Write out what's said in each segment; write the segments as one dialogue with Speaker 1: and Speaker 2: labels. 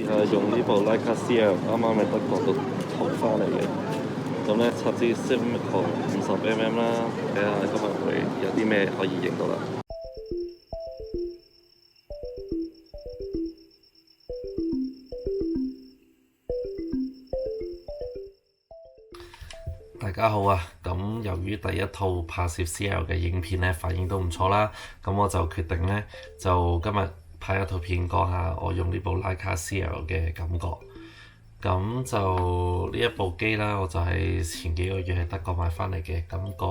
Speaker 1: 用呢部 Leica CL 啱啱喺德國度淘翻嚟嘅，咁咧插支 Cinemax 50mm 啦，睇下今日會有啲咩可以影到啦。大家好啊！咁由於第一套拍攝 CL 嘅影片咧反應都唔錯啦，咁我就決定咧就今日拍一套片講下我用呢部 Leica CL 嘅感覺。咁就呢一部機啦，我就係前幾個月喺德國買翻嚟嘅，咁個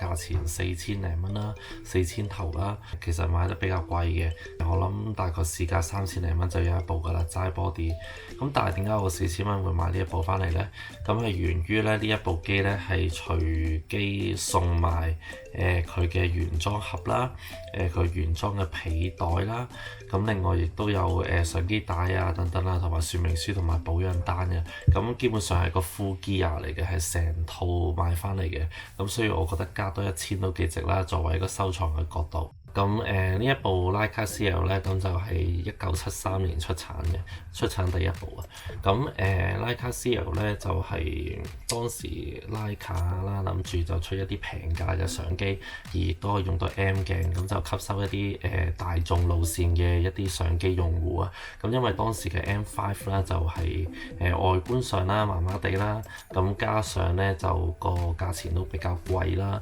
Speaker 1: 價錢4000零蚊啦，4000頭啦，其實買得比較貴嘅，我諗大概市價3000零蚊就有一部噶啦，齋 body。咁但係點解我4000蚊會買呢一部翻嚟呢？咁係源於咧呢一部機呢係隨機送埋佢嘅原裝盒啦，佢原裝嘅皮袋啦，咁另外亦都有相機帶啊等等啦，同埋說明書同埋保養單嘅，咁基本上係個 full gear 嚟嘅，係成套買翻嚟嘅，咁所以我覺得加多1000都幾值啦，作為一個收藏嘅角度。咁呢一部 Leica CL 咧，咁就係1973年出產嘅，出產第一部啊。咁Leica CL 咧就係當時 Leica 啦，諗住就出一啲平價嘅相機，而亦都可以用到 M 鏡，咁就吸收一啲大眾路線嘅一啲相機用戶啊。咁因為當時嘅 M5 啦，就係外觀上啦麻麻地啦，咁加上咧就個價錢都比較貴啦。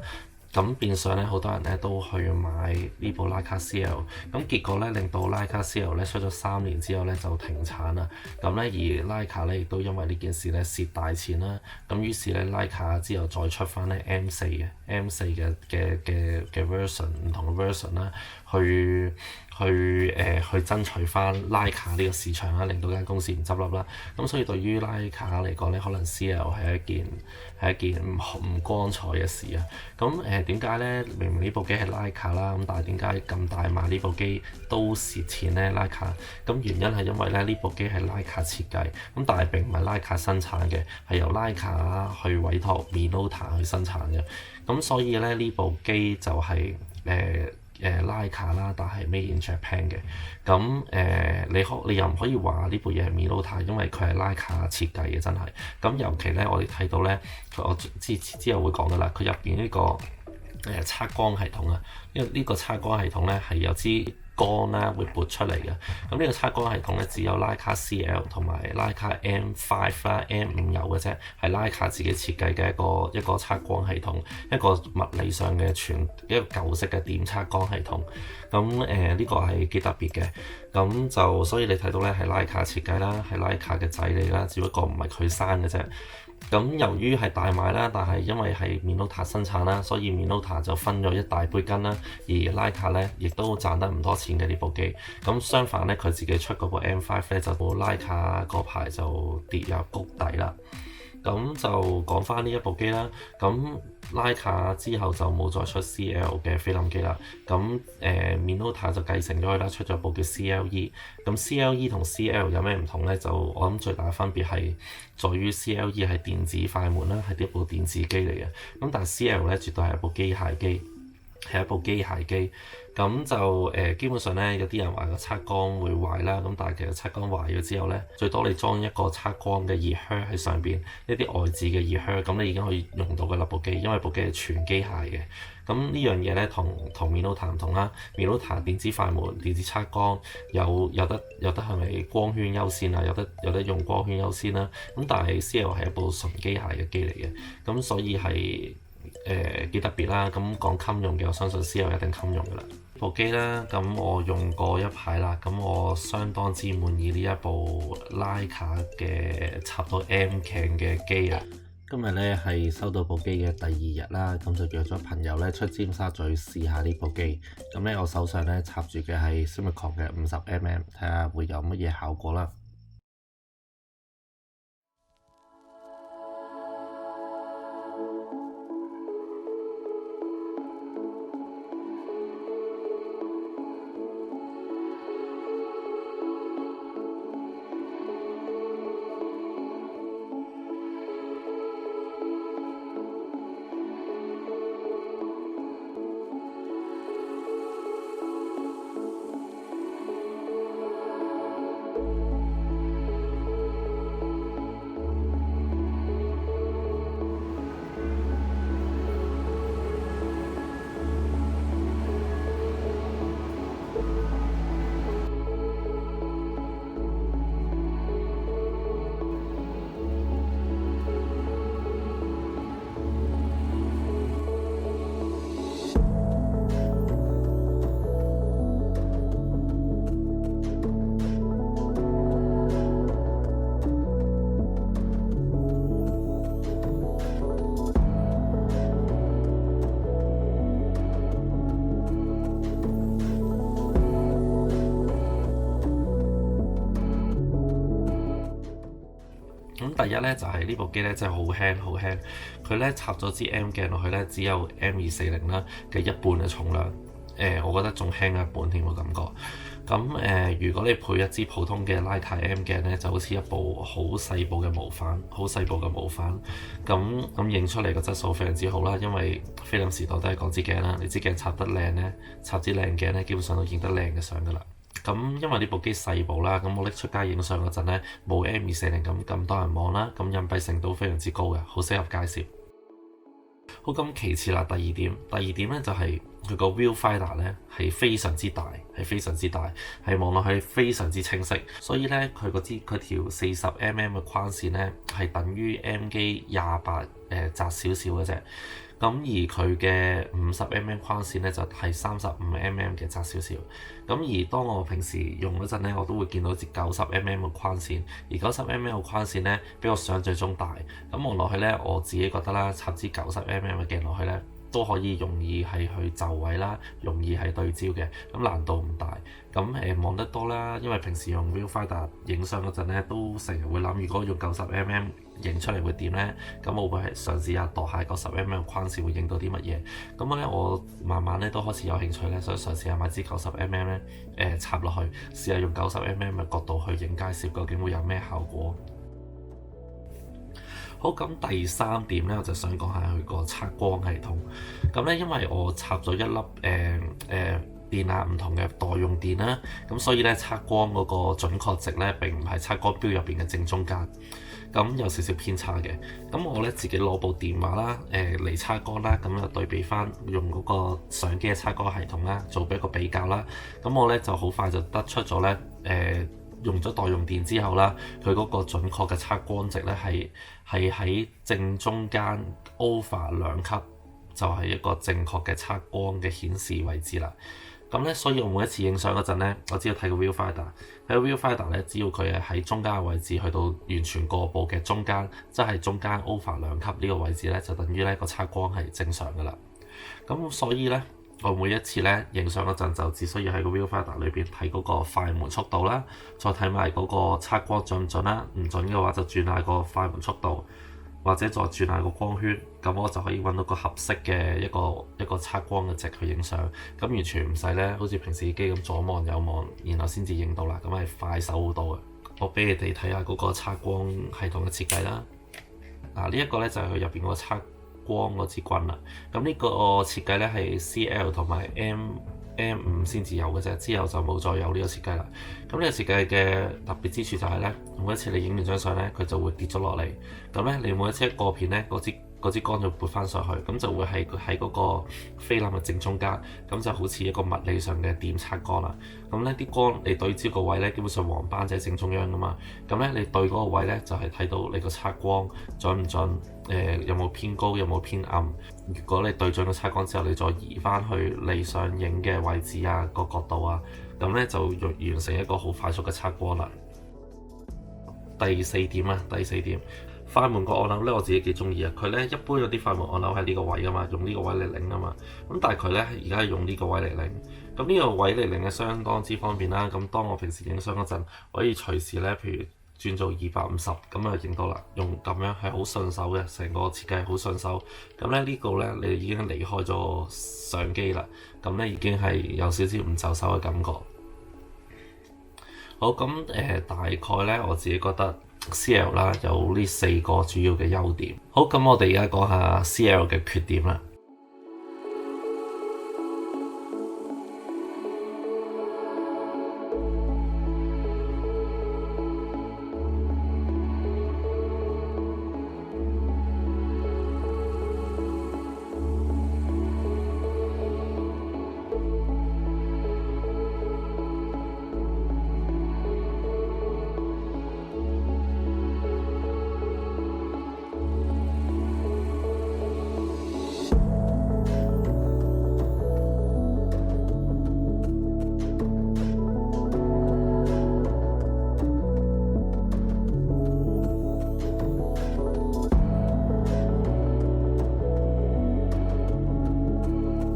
Speaker 1: 咁變相咧，好多人咧都去買呢部 Leica CL，咁結果咧令到 Leica CL 咧出咗3年之後咧就停產啦。咁咧而 Leica 咧亦都因為呢件事咧蝕大錢啦。咁於是咧 Leica 之後再出翻咧 M4 嘅 version 唔同嘅 version 啦，去爭取翻 Leica 呢個市場啦，令到間公司唔執笠啦。咁所以對於 Leica 嚟講咧，可能 CL 係一件唔光彩嘅事啊。咁點解咧？明明呢部機係 Leica 啦，咁但係點解咁大賣呢部機都蝕錢咧？Leica 咁原因係因為咧呢部機係 Leica 設計，咁但係並唔係 Leica 生產嘅，係由 Leica 去委託 Minolta 去生產嘅。咁所以咧呢部機就係Leica 啦，但係 Made in Japan 嘅。咁你又唔可以話呢部嘢係 Minolta，因為佢係 Leica 設計嘅，真係。咁尤其咧，我哋睇到咧，我之後會講噶啦，佢入邊呢個測光系統啊，因為呢個測光系統咧係有支光啦會撥出嚟嘅。咁呢個測光系統咧只有 Leica CL 同埋 Leica M5 啦、M5 有嘅啫，係 Leica 自己設計嘅一個測光系統，一個物理上嘅一個舊式嘅點測光系統。咁呢個係幾特別嘅。咁就所以你睇到咧係 Leica 設計啦，係 Leica 嘅仔嚟啦，只不過唔係佢生嘅啫。咁由於係大賣啦，但係因為係 Minolta 生產啦，所以 Minolta 就分咗一大杯羹啦。而 Leica 咧亦都賺得唔多錢嘅呢部機。咁相反咧，佢自己出嗰部 M5 咧就部 Leica 嗰排就跌入谷底啦。咁就講翻呢一部機啦。咁 Leica 之後就冇再出 CL 嘅菲林機啦。咁Minolta 就繼承咗佢啦，出咗部叫 CLE。咁 CLE 同 CL 有咩唔同呢？就我諗最大嘅分別係在於 CLE 係電子快門啦，係一部電視機嚟嘅。咁但係 CL 咧絕對係一部機械機，係一部機械機。咁就基本上咧，有啲人話個測光會壞啦，咁但係其實測光壞咗之後咧，最多你裝一個測光嘅熱靴喺上邊，一啲外置嘅熱靴，咁你已經可以用到嘅部機，因為部機係全機械嘅。咁呢樣嘢咧同 Minolta 唔同啦。Minolta 電子快門、電子測光有得係咪光圈優先啊？有得用光圈優先啦。咁但係 CL 係一部純機械嘅機嚟嘅，咁所以係幾特別啦。咁講襟用嘅，我相信 CL 一定襟用噶啦。部機啦，咁我用過一排啦，咁我相當之滿意呢一部 Leica 嘅插到 M 鏡嘅機啊。今日咧係收到部機嘅第2日啦，咁就約咗朋友咧出尖沙咀試下呢部機。咁咧我手上咧插住嘅係 Cinemax 嘅50mm，睇下會有乜嘢效果啦。咁第一咧就係呢部機咧真係好輕好輕，佢咧插咗支 M 鏡落去咧，只有 M240啦嘅一半嘅重量。我覺得仲輕一半添，個感覺。咁如果你配一支普通嘅徠卡 M 鏡咧，就好似一部好細部嘅無反，好細部嘅無反。咁影出嚟嘅質素非常之好啦，因為菲林時代都係講支鏡啦，你支鏡插得靚咧，插支靚鏡咧，基本上都影得靚嘅相噶啦。咁因為呢部機細部啦，咁我拎出街影相嗰陣咧，冇 M240咁多人望啦，咁隱蔽性都非常之高嘅，好適合街攝。好，咁其次啦，第二點咧就係佢個 viewfinder 咧係非常之大，係望落去非常之清晰，所以咧佢條40mm 嘅框線咧係等於 M 機28窄少少嘅啫。咁而佢嘅50mm 框線咧就係35mm嘅窄少少。咁而當我平時用嗰陣咧，我都會見到支90mm 嘅框線，而90mm嘅框線咧比我想像中大。咁望落去咧，我自己覺得啦，插支90mm嘅鏡落去咧，都可以容易係去就位啦，容易係對焦嘅，咁難度唔大。咁望得多啦，因為平時用 viewfinder 影相嗰陣咧，都成日會諗，如果用90mm 影出嚟會點呢？咁我會係嘗試下度下90mm 框線會影到啲乜嘢。咁咧我慢慢咧都開始有興趣咧，想嘗試下買支90mm咧插落去，試下用90mm嘅角度去影街攝，究竟會有咩效果？好，咁第三點咧，我就想講下佢個測光系統。咁咧，因為我插咗一粒電壓唔同嘅代用電啦，咁所以咧測光嗰個準確值咧並唔係測光錶入邊嘅正中間，咁有少少偏差嘅。咁我咧自己攞部電話啦，嚟測光啦，咁就對比翻用嗰個相機嘅測光系統啦，做一個比較啦。咁我咧就好快就得出咗咧，用咗代用電之後啦，佢嗰個準確嘅測光值咧係喺正中間 over 2級，就係一個正確嘅測光嘅顯示位置啦。咁咧，所以我每一次影相嗰陣咧，我只要睇個 viewfinder，睇個 viewfinder 咧，只要佢係喺中間嘅位置，去到完全過曝嘅中間，即係中間 over 2級呢個位置咧，就等於咧個測光係正常噶啦。咁所以咧，我每一次咧影相嗰陣就只需要喺個 viewfinder 裏邊睇嗰個快門速度啦，再睇埋嗰個測光準唔準啦，唔準嘅話就轉下個快門速度，或者再轉下個光圈，咁我就可以揾到個合適嘅一個測光嘅值去影相，咁完全唔使咧，好似平時機咁左望右望，然後先至影到啦，咁係快手好多嘅。我俾你哋睇下嗰個測光系統嘅設計啦。呢一個咧就係佢入邊嗰個測光嗰支棍啦。咁呢個設計咧係 CL 同埋 M5先至有嘅啫，之後就冇再有呢個設計啦。咁呢個設計嘅特別之處就係咧，每一次你影完張相咧，佢就會跌咗落嚟。咁咧，你每一次一過片咧，嗰支光就撥翻上去，咁就會喺嗰個菲林嘅正中間，咁就好似一個物理上嘅點測光啦。咁呢啲光你對焦個位咧，基本上黃斑就喺正中央噶嘛。咁咧你對嗰個位咧，就係睇到你個測光準唔準，有冇偏高，有冇偏暗。如果你對準個測光之後，你再移翻去你想影嘅位置啊，個角度啊，咁咧就完成一個好快速嘅測光啦。第四點。快門個按鈕咧，我自己幾中意啊！佢咧一般有啲快門按鈕喺呢個位噶嘛，用呢個位嚟擰啊嘛。咁但係佢咧而家係用呢個位嚟擰。咁呢個位嚟擰係相當之方便啦。咁當我平時影相嗰陣，可以隨時咧，譬如轉做250咁就影到啦。用咁樣係好順手嘅，成個設計好順手。咁咧呢個咧你已經離開咗相機啦。咁咧已經係有少少唔就手嘅感覺。好，咁大概咧我自己覺得 CL 啦有呢4個主要嘅優點。好，咁我哋而家講下 CL 嘅缺點啦。